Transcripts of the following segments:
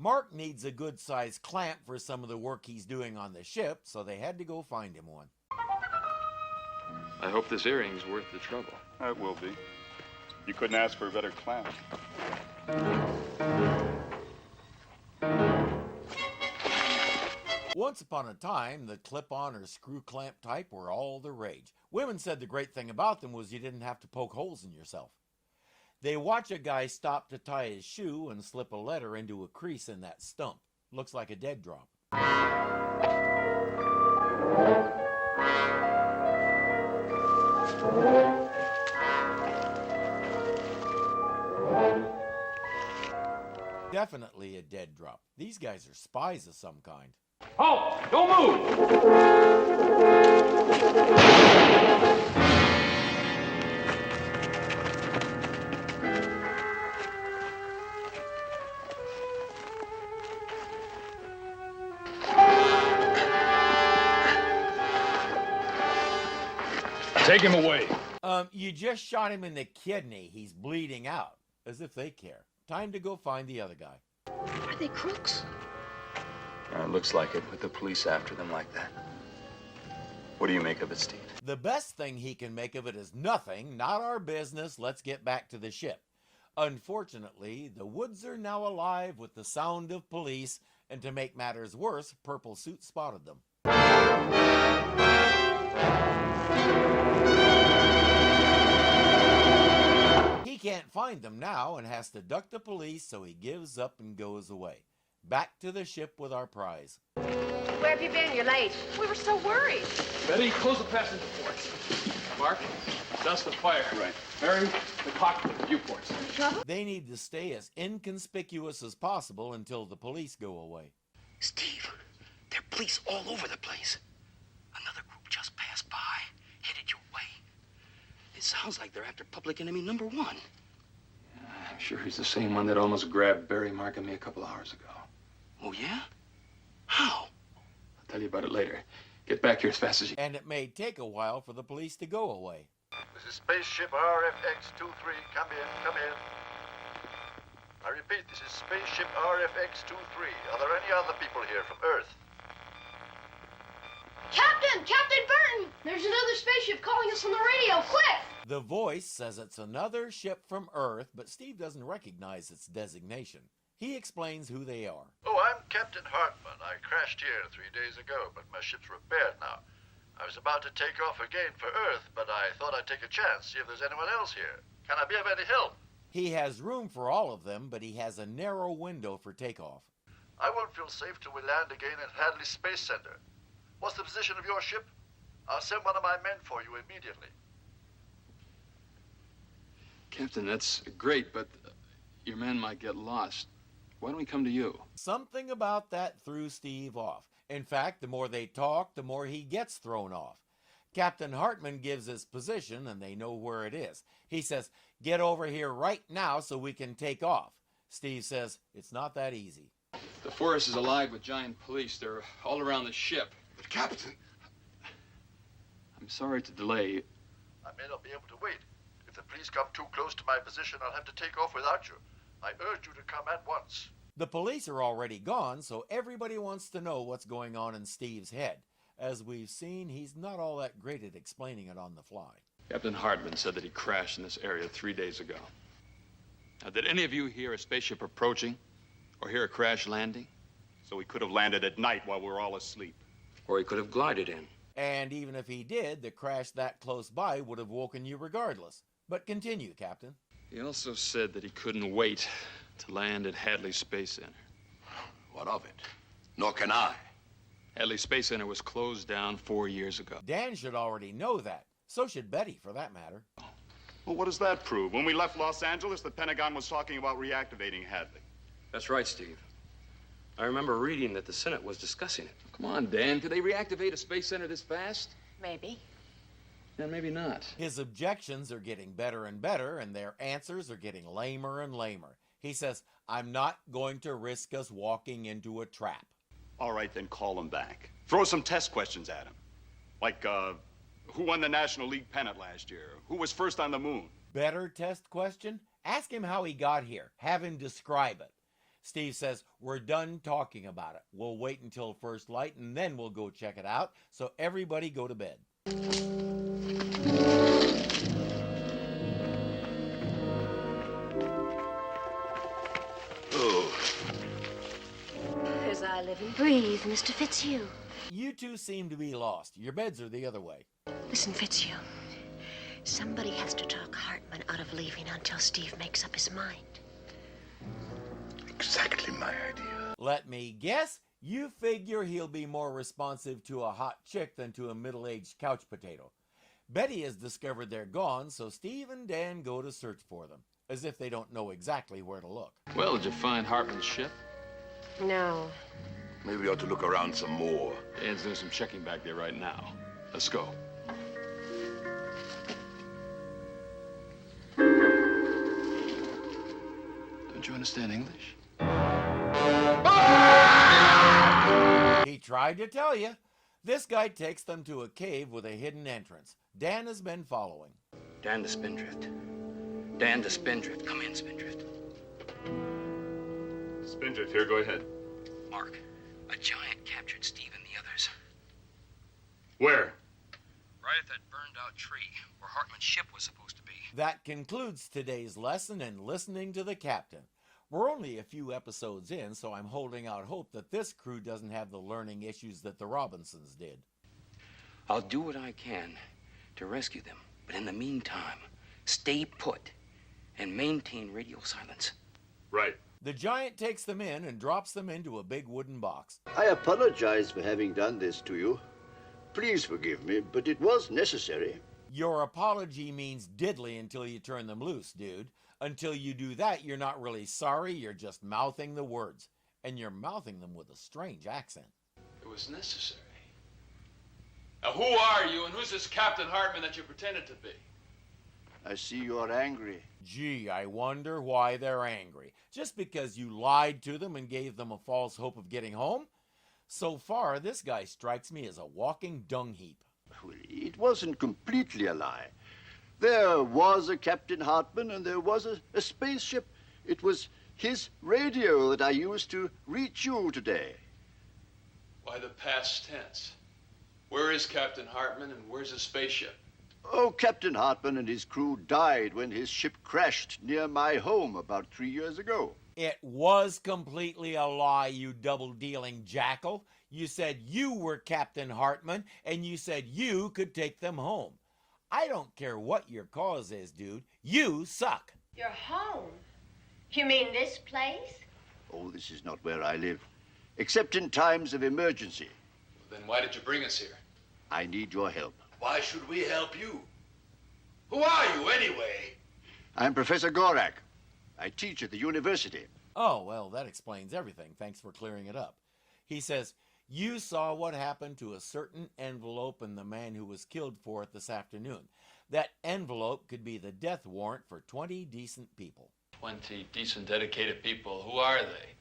Mark needs a good-sized clamp for some of the work he's doing on the ship, so they had to go find him one. I hope this earring's worth the trouble. It will be. You couldn't ask for a better clamp. Once upon a time, the clip-on or screw clamp type were all the rage. Women said the great thing about them was you didn't have to poke holes in yourself. They watch a guy stop to tie his shoe and slip a letter into a crease in that stump. Looks like a dead drop. Definitely a dead drop. These guys are spies of some kind. Halt! Don't move! Take him away. You just shot him in the kidney. He's bleeding out. As if they care. Time to go find the other guy. Are they crooks? It looks like it, with the police after them like that. What do you make of it, Steve? The best thing he can make of it is nothing. Not our business. Let's get back to the ship. Unfortunately, the woods are now alive with the sound of police, and to make matters worse, Purple Suit spotted them. He can't find them now and has to duck the police, so he gives up and goes away. Back to the ship with our prize. Where have you been? You're late. We were so worried. Betty, close the passenger ports. Mark, dust the fire. Right. Mary, the cockpit viewports. Trouble? They need to stay as inconspicuous as possible until the police go away. Steve, there are police all over the place. Another group just passed by, headed your way. It sounds like they're after public enemy number one. I'm sure he's the same one that almost grabbed Barry, Mark, and me a couple hours ago. Oh, yeah? How? I'll tell you about it later. Get back here as fast as you can. And it may take a while for the police to go away. This is spaceship RFX-23. Come in, come in. I repeat, this is spaceship RFX-23. Are there any other people here from Earth? Captain! Captain Burton! There's another spaceship calling us on the radio. Quick! The voice says it's another ship from Earth, but Steve doesn't recognize its designation. He explains who they are. Oh, I'm Captain Hartman. I crashed here 3 days ago, but my ship's repaired now. I was about to take off again for Earth, but I thought I'd take a chance, see if there's anyone else here. Can I be of any help? He has room for all of them, but he has a narrow window for takeoff. I won't feel safe till we land again at Hadley Space Center. What's the position of your ship? I'll send one of my men for you immediately. Captain, that's great, but your men might get lost. Why don't we come to you? Something about that threw Steve off. In fact, the more they talk, the more he gets thrown off. Captain Hartman gives his position, and they know where it is. He says, "Get over here right now so we can take off." Steve says, "It's not that easy." The forest is alive with giant police. They're all around the ship. But Captain, I'm sorry to delay. I may not be able to wait. If the police come too close to my position, I'll have to take off without you. I urge you to come at once. The police are already gone, so everybody wants to know what's going on in Steve's head. As we've seen, he's not all that great at explaining it on the fly. Captain Hartman said that he crashed in this area 3 days ago. Now, did any of you hear a spaceship approaching or hear a crash landing? So he could have landed at night while we were all asleep. Or he could have glided in. And even if he did, the crash that close by would have woken you regardless. But continue, Captain. He also said that he couldn't wait to land at Hadley Space Center. What of it? Nor can I. Hadley Space Center was closed down 4 years ago. Dan should already know that. So should Betty, for that matter. Well, what does that prove? When we left Los Angeles, the Pentagon was talking about reactivating Hadley. That's right, Steve. I remember reading that the Senate was discussing it. Come on, Dan. Could they reactivate a space center this fast? Maybe. Yeah, maybe not. His objections are getting better and better, and their answers are getting lamer and lamer. He says, "I'm not going to risk us walking into a trap." All right, then call him back. Throw some test questions at him. Like, who won the National League pennant last year? Who was first on the moon? Better test question? Ask him how he got here. Have him describe it. Steve says, we're done talking about it. We'll wait until first light and then we'll go check it out. So everybody go to bed. As I live and breathe, Mr. Fitzhugh. You two seem to be lost. Your beds are the other way. Listen, Fitzhugh. Somebody has to talk Hartman out of leaving until Steve makes up his mind. Exactly my idea. Let me guess, you figure he'll be more responsive to a hot chick than to a middle-aged couch potato. Betty has discovered they're gone, so Steve and Dan go to search for them, as if they don't know exactly where to look. Well, did you find Hartman's ship? No. Maybe we ought to look around some more. Dan's doing some checking back there right now. Let's go. Don't you understand English? He tried to tell you. This guy takes them to a cave with a hidden entrance. Dan has been following. Dan the Spindrift. Dan the Spindrift. Come in, Spindrift. Spindrift here, go ahead. Mark, a giant captured Steve and the others. Where? Right at that burned-out tree where Hartman's ship was supposed to be. That concludes today's lesson in listening to the captain. We're only a few episodes in, so I'm holding out hope that this crew doesn't have the learning issues that the Robinsons did. I'll do what I can to rescue them, but in the meantime, stay put and maintain radio silence. Right. The giant takes them in and drops them into a big wooden box. I apologize for having done this to you. Please forgive me, but it was necessary. Your apology means diddly until you turn them loose, dude. Until you do that, you're not really sorry, you're just mouthing the words. And you're mouthing them with a strange accent. It was necessary. Now, who are you, and who's this Captain Hartman that you pretended to be? I see you're angry. Gee, I wonder why they're angry. Just because you lied to them and gave them a false hope of getting home? So far, this guy strikes me as a walking dung heap. Well, it wasn't completely a lie. There was a Captain Hartman and there was a spaceship. It was his radio that I used to reach you today. Why the past tense? Where is Captain Hartman and where's his spaceship? Oh, Captain Hartman and his crew died when his ship crashed near my home about 3 years ago. It was completely a lie, you double-dealing jackal. You said you were Captain Hartman, and you said you could take them home. I don't care what your cause is, dude. You suck. Your home? You mean this place? Oh, this is not where I live, except in times of emergency. Well, then why did you bring us here? I need your help. Why should we help you? Who are you, anyway? I'm Professor Gorak. I teach at the university. Oh, well, that explains everything. Thanks for clearing it up. He says, you saw what happened to a certain envelope and the man who was killed for it this afternoon. That envelope could be the death warrant for 20 decent people. 20 decent, dedicated people. Who are they?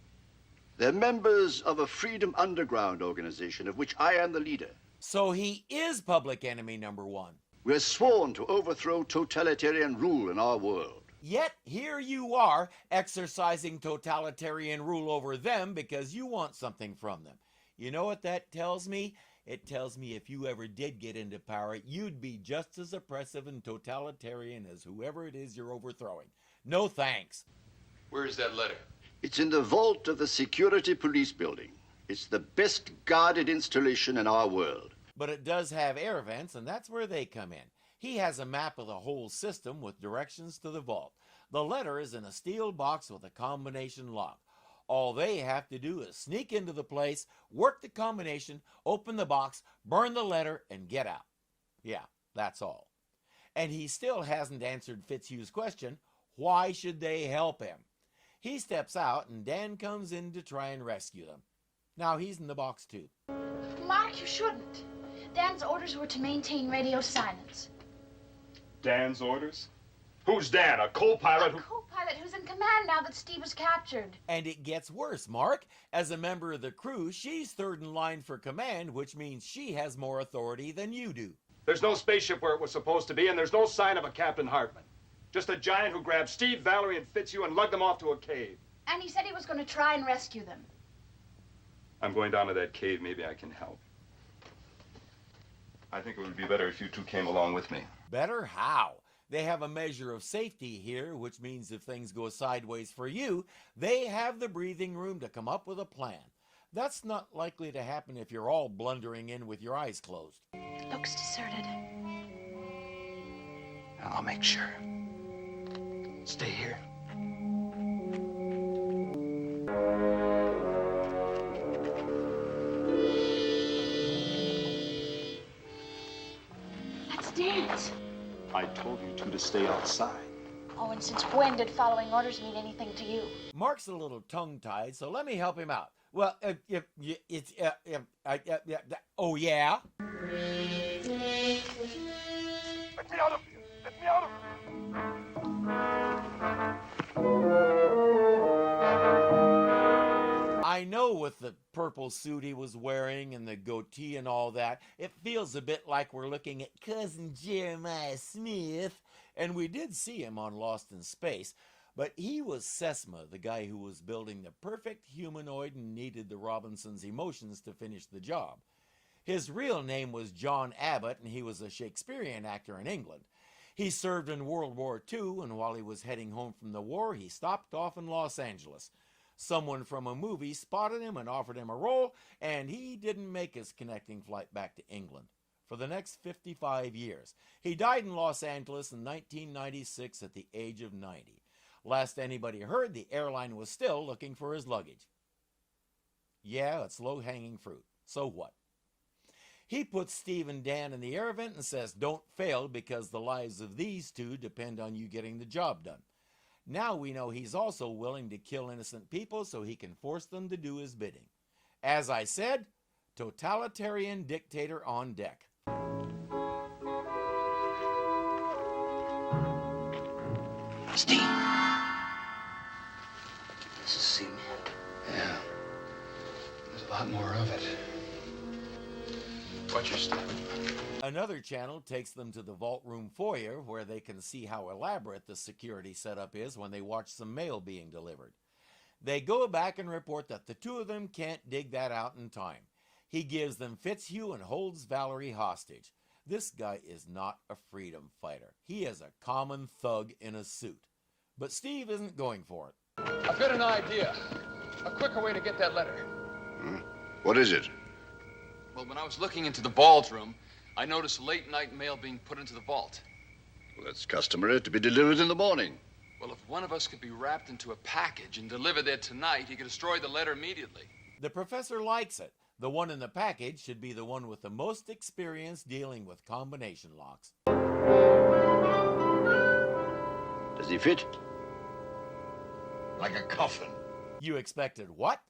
They're members of a Freedom Underground organization of which I am the leader. So he is public enemy number one. We're sworn to overthrow totalitarian rule in our world. Yet here you are exercising totalitarian rule over them because you want something from them. You know what that tells me? It tells me if you ever did get into power, you'd be just as oppressive and totalitarian as whoever it is you're overthrowing. No thanks. Where is that letter? It's in the vault of the Security Police Building. It's the best guarded installation in our world. But it does have air vents, and that's where they come in. He has a map of the whole system with directions to the vault. The letter is in a steel box with a combination lock. All they have to do is sneak into the place, work the combination, open the box, burn the letter, and get out. Yeah, that's all. And he still hasn't answered Fitzhugh's question, why should they help him? He steps out, and Dan comes in to try and rescue them. Now he's in the box, too. Mark, you shouldn't. Dan's orders were to maintain radio silence. Dan's orders? Who's Dan, a co-pilot A co-pilot who's in command now that Steve was captured. And it gets worse, Mark. As a member of the crew, she's third in line for command, which means she has more authority than you do. There's no spaceship where it was supposed to be, and there's no sign of a Captain Hartman. Just a giant who grabbed Steve, Valerie, and Fitzhugh and lugged them off to a cave. And he said he was going to try and rescue them. I'm going down to that cave. Maybe I can help. I think it would be better if you two came along with me. Better how? They have a measure of safety here, which means if things go sideways for you, they have the breathing room to come up with a plan. That's not likely to happen if you're all blundering in with your eyes closed. It looks deserted. I'll make sure. Stay here. Let's dance. I told you two to stay outside. Oh, and since when did following orders mean anything to you? Mark's a little tongue-tied, so let me help him out. Well, oh yeah? Let me out of here! Let me out of here! I know with the purple suit he was wearing and the goatee and all that, it feels a bit like we're looking at Cousin Jeremiah Smith, and we did see him on Lost in Space, but he was Sesma, the guy who was building the perfect humanoid and needed the Robinsons' emotions to finish the job. His real name was John Abbott, and he was a Shakespearean actor in England. He served in World War II, and while he was heading home from the war, he stopped off in Los Angeles. Someone from a movie spotted him and offered him a role, and he didn't make his connecting flight back to England for the next 55 years. He died in Los Angeles in 1996 at the age of 90. Last anybody heard, the airline was still looking for his luggage. Yeah, it's low-hanging fruit. So what? He puts Steve and Dan in the air vent and says, don't fail because the lives of these two depend on you getting the job done. Now we know he's also willing to kill innocent people so he can force them to do his bidding. As I said, totalitarian dictator on deck. Steve. This is cement. Yeah. There's a lot more of it. Watch your step. Another channel takes them to the vault room foyer where they can see how elaborate the security setup is when they watch some mail being delivered. They go back and report that the two of them can't dig that out in time. He gives them Fitzhugh and holds Valerie hostage. This guy is not a freedom fighter. He is a common thug in a suit. But Steve isn't going for it. I've got an idea. A quicker way to get that letter. What is it? Well, when I was looking into the vault room, I noticed late-night mail being put into the vault. Well, it's customary to be delivered in the morning. Well, if one of us could be wrapped into a package and delivered there tonight, he could destroy the letter immediately. The professor likes it. The one in the package should be the one with the most experience dealing with combination locks. Does he fit? Like a coffin. You expected what?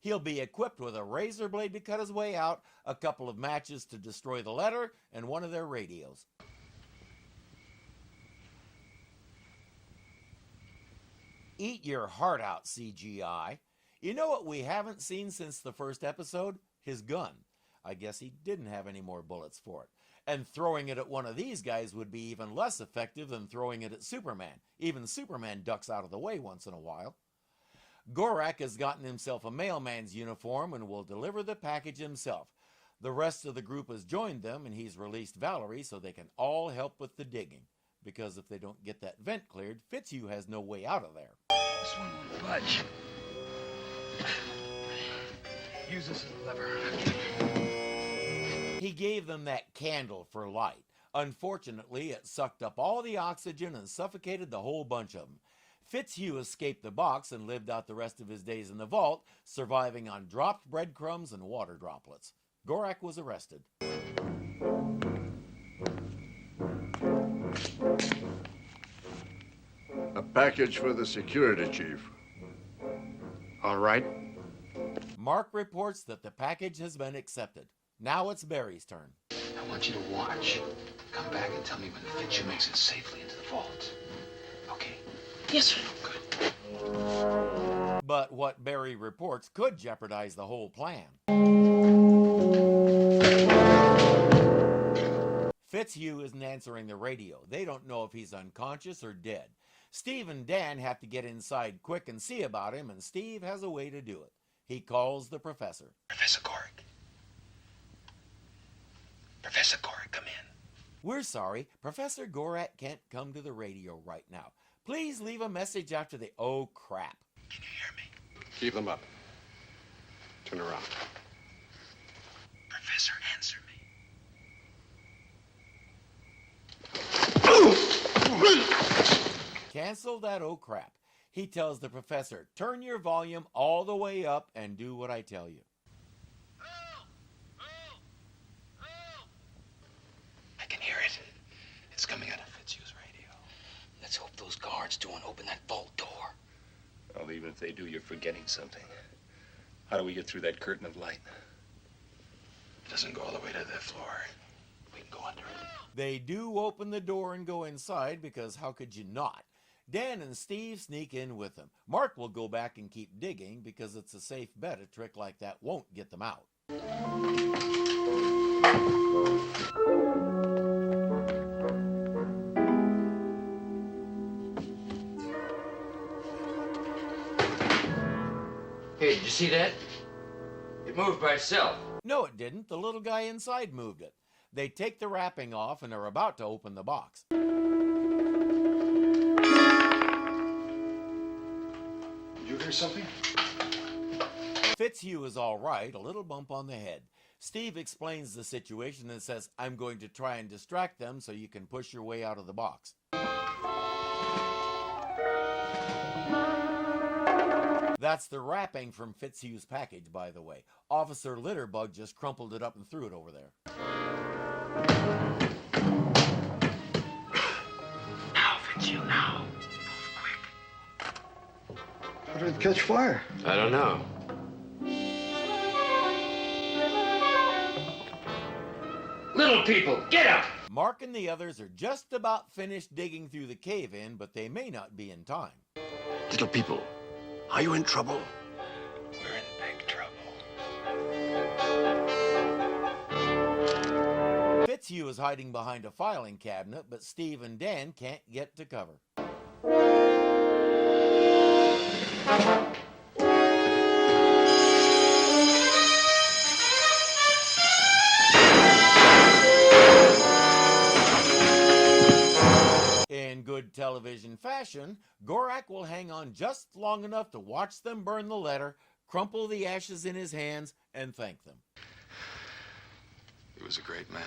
He'll be equipped with a razor blade to cut his way out, a couple of matches to destroy the letter, and one of their radios. Eat your heart out, CGI. You know what we haven't seen since the first episode? His gun. I guess he didn't have any more bullets for it. And throwing it at one of these guys would be even less effective than throwing it at Superman. Even Superman ducks out of the way once in a while. Gorak has gotten himself a mailman's uniform and will deliver the package himself. The rest of the group has joined them, and he's released Valerie so they can all help with the digging. Because if they don't get that vent cleared, Fitzhugh has no way out of there. This one won't budge. Use this as a lever. He gave them that candle for light. Unfortunately, it sucked up all the oxygen and suffocated the whole bunch of them. Fitzhugh escaped the box and lived out the rest of his days in the vault, surviving on dropped breadcrumbs and water droplets. Gorak was arrested. A package for the security chief. All right. Mark reports that the package has been accepted. Now it's Barry's turn. I want you to watch. Come back and tell me when Fitzhugh makes it safely into the vault. Okay? Yes, sir. Good. But what Barry reports could jeopardize the whole plan. Fitzhugh isn't answering the radio. They don't know if he's unconscious or dead. Steve and Dan have to get inside quick and see about him, and Steve has a way to do it. He calls the professor. Professor Gorak. Professor Gorak, come in. We're sorry, Professor Gorak can't come to the radio right now. Please leave a message after the oh crap. Can you hear me? Keep them up. Turn around. Professor, answer me. Cancel that oh crap. He tells the professor, turn your volume all the way up and do what I tell you. I can hear it. It's coming out of Fitzhugh's radio. Let's hope those guards don't open that vault door. Well, even if they do, you're forgetting something. How do we get through that curtain of light? It doesn't go all the way to the floor. We can go under it. They do open the door and go inside because how could you not? Dan and Steve sneak in with them. Mark will go back and keep digging because it's a safe bet a trick like that won't get them out. Hey, did you see that? It moved by itself. No, it didn't. The little guy inside moved it. They take the wrapping off and are about to open the box. Did you hear something? Fitzhugh is all right, a little bump on the head. Steve explains the situation and says, I'm going to try and distract them so you can push your way out of the box. That's the wrapping from Fitzhugh's package, by the way. Officer Litterbug just crumpled it up and threw it over there. Now, Fitzhugh, now. How did it catch fire? I don't know. Little people, get up! Mark and the others are just about finished digging through the cave-in, but they may not be in time. Little people, are you in trouble? We're in big trouble. Fitzhugh is hiding behind a filing cabinet, but Steve and Dan can't get to cover. In good television fashion, Gorak will hang on just long enough to watch them burn the letter, crumple the ashes in his hands, and thank them. He was a great man.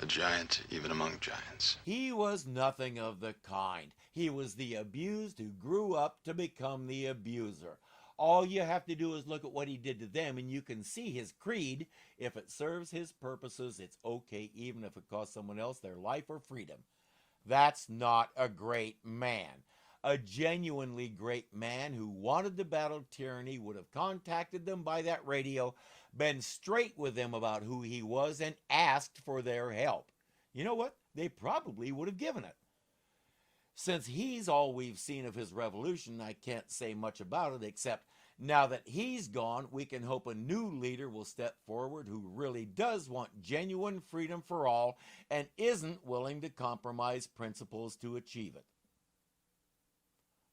A giant, even among giants. He was nothing of the kind. He was the abused who grew up to become the abuser. All you have to do is look at what he did to them, and you can see his creed. If it serves his purposes, it's okay, even if it costs someone else their life or freedom. That's not a great man. A genuinely great man who wanted to battle tyranny would have contacted them by that radio, been straight with them about who he was, and asked for their help. You know what? They probably would have given it. Since he's all we've seen of his revolution, I can't say much about it, except now that he's gone, we can hope a new leader will step forward who really does want genuine freedom for all and isn't willing to compromise principles to achieve it.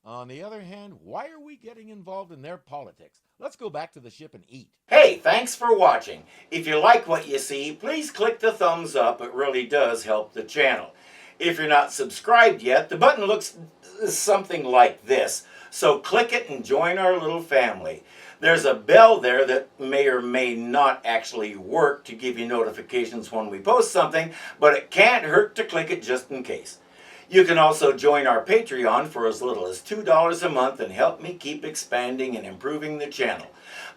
On the other hand, why are we getting involved in their politics? Let's go back to the ship and eat. Hey, thanks for watching. If you like what you see, please click the thumbs up. It really does help the channel. If you're not subscribed yet, the button looks something like this. So click it and join our little family. There's a bell there that may or may not actually work to give you notifications when we post something, but it can't hurt to click it just in case. You can also join our Patreon for as little as $2 a month and help me keep expanding and improving the channel.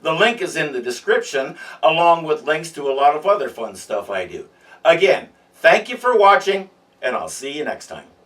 The link is in the description, along with links to a lot of other fun stuff I do. Again, thank you for watching, and I'll see you next time.